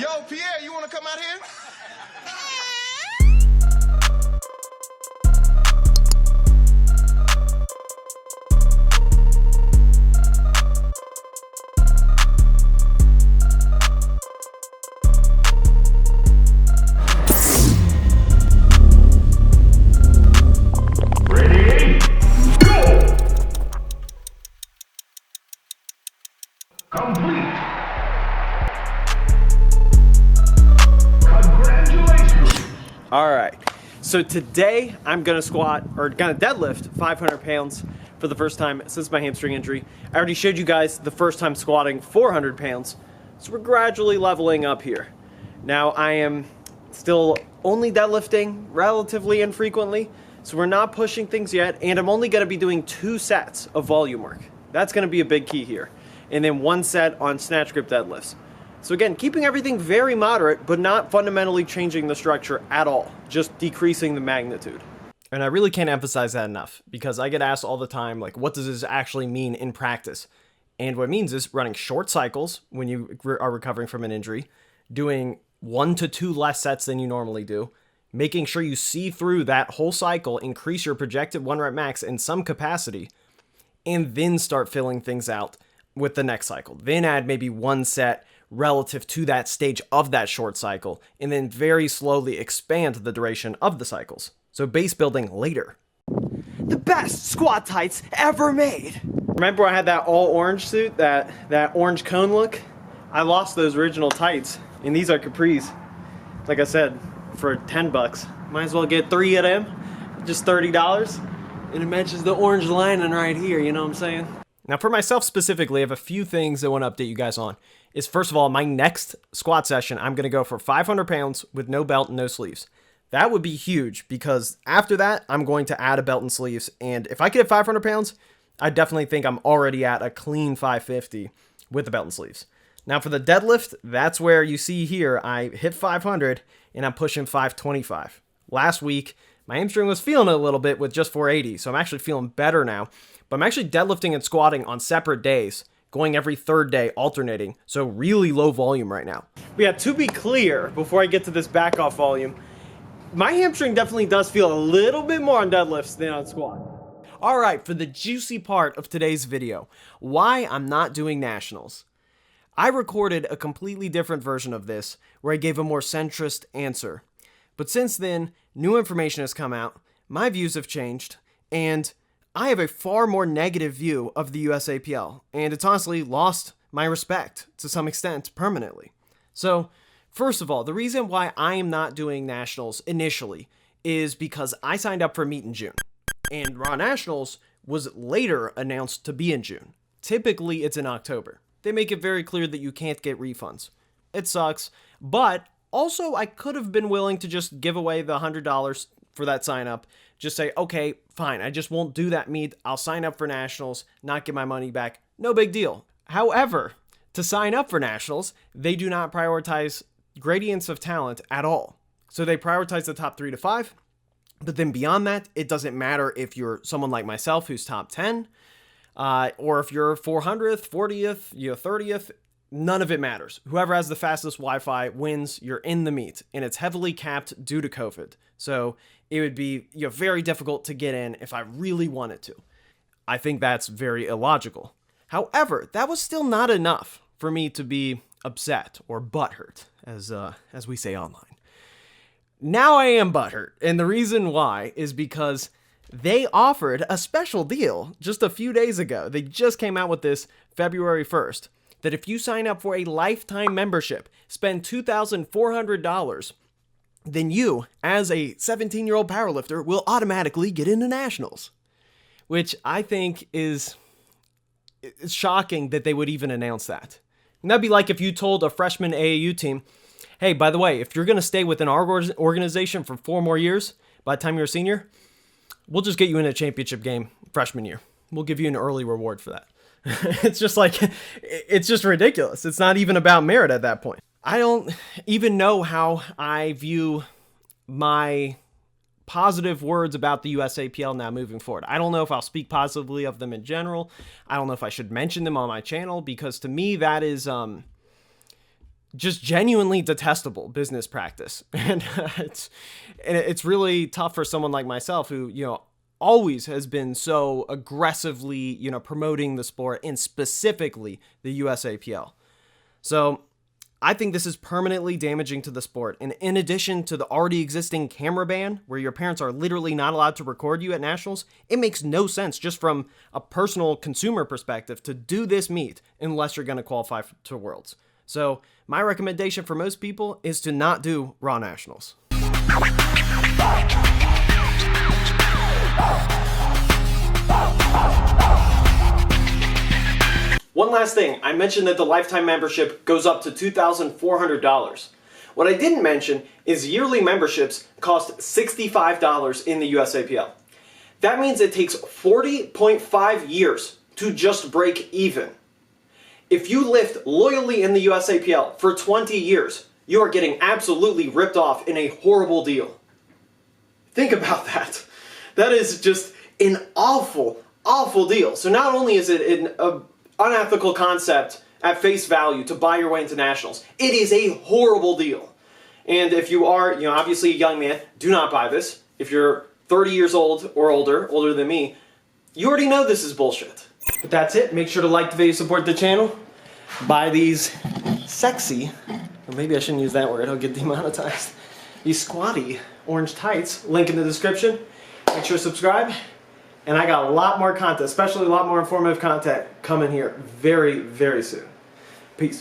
Yo, Pierre, you want to come out here? Ready? Go! Complete. Congratulations. All right, so today I'm gonna deadlift 500 pounds for the first time since my hamstring injury. I already showed you guys the first time squatting 400 pounds, so we're gradually leveling up here. Now I am still only deadlifting relatively infrequently, so we're not pushing things yet, and I'm only gonna be doing 2 sets of volume work. That's gonna be a big key here. And then 1 set on snatch grip deadlifts. So again, keeping everything very moderate, but not fundamentally changing the structure at all, just decreasing the magnitude. And I really can't emphasize that enough, because I get asked all the time, like, what does this actually mean in practice? And what it means is running short cycles when you are recovering from an injury, doing 1 to 2 less sets than you normally do, making sure you see through that whole cycle, increase your projected 1 rep max in some capacity, and then start filling things out with the next cycle. Then add maybe 1 set relative to that stage of that short cycle, and then very slowly expand the duration of the cycles. So base building later. The best squat tights ever made. Remember I had that all orange suit, that orange cone look? I lost those original tights, and these are capris. Like I said, for 10 bucks. Might as well get 3 of them, just $30. And it matches the orange lining right here, you know what I'm saying? Now for myself specifically, I have a few things I want to update you guys on. Is first of all, my next squat session, I'm going to go for 500 pounds with no belt and no sleeves. That would be huge, because after that, I'm going to add a belt and sleeves. And if I could hit 500 pounds, I definitely think I'm already at a clean 550 with the belt and sleeves. Now for the deadlift, that's where you see here, I hit 500 and I'm pushing 525. Last week, my hamstring was feeling it a little bit with just 480, so I'm actually feeling better now. But I'm actually deadlifting and squatting on separate days, going every 3rd day, alternating. So really low volume right now. But yeah, to be clear, before I get to this back off volume, my hamstring definitely does feel a little bit more on deadlifts than on squat. All right, for the juicy part of today's video, why I'm not doing nationals. I recorded a completely different version of this where I gave a more centrist answer. But since then, new information has come out, my views have changed, and I have a far more negative view of the USAPL, and it's honestly lost my respect to some extent permanently. So, first of all, the reason why I am not doing nationals initially is because I signed up for a meet in June, and Raw Nationals was later announced to be in June. Typically, it's in October. They make it very clear that you can't get refunds. It sucks, but also I could have been willing to just give away the $100 for that sign up. Just say, okay, fine, I just won't do that meet. I'll sign up for nationals, not get my money back. No big deal. However, to sign up for nationals, they do not prioritize gradients of talent at all. So they prioritize the top 3 to 5. But then beyond that, it doesn't matter if you're someone like myself who's top 10, or if you're 400th, 40th, 30th. None of it matters. Whoever has the fastest Wi-Fi wins. You're in the meet, and it's heavily capped due to COVID. So it would be very difficult to get in if I really wanted to. I think that's very illogical. However, that was still not enough for me to be upset or butthurt, as we say online. Now I am butthurt, and the reason why is because they offered a special deal just a few days ago. They just came out with this February 1st. That if you sign up for a lifetime membership, spend $2,400, then you, as a 17-year-old powerlifter, will automatically get into nationals. Which I think is shocking that they would even announce that. And that'd be like if you told a freshman AAU team, hey, by the way, if you're going to stay within our organization for 4 more years, by the time you're a senior, we'll just get you in a championship game freshman year. We'll give you an early reward for that. It's just ridiculous. It's not even about merit at that point. I don't even know how I view my positive words about the USAPL now moving forward. I don't know if I'll speak positively of them in general. I don't know if I should mention them on my channel, because to me that is just genuinely detestable business practice. And it's really tough for someone like myself who, always has been so aggressively, promoting the sport and specifically the USAPL. So I think this is permanently damaging to the sport. And in addition to the already existing camera ban, where your parents are literally not allowed to record you at nationals, it makes no sense just from a personal consumer perspective to do this meet unless you're going to qualify to Worlds. So my recommendation for most people is to not do Raw Nationals. One last thing, I mentioned that the lifetime membership goes up to $2,400. What I didn't mention is yearly memberships cost $65 in the USAPL. That means it takes 40.5 years to just break even. If you lift loyally in the USAPL for 20 years, you are getting absolutely ripped off in a horrible deal. Think about that. That is just an awful, awful deal. So not only is it an unethical concept at face value to buy your way into nationals, it is a horrible deal. And if you are, obviously a young man, do not buy this. If you're 30 years old or older than me, you already know this is bullshit. But that's it. Make sure to like the video, support the channel. Buy these sexy, or maybe I shouldn't use that word, I'll get demonetized. These squatty orange tights, link in the description. Make sure to subscribe. And I got a lot more content, especially a lot more informative content coming here very, very soon. Peace.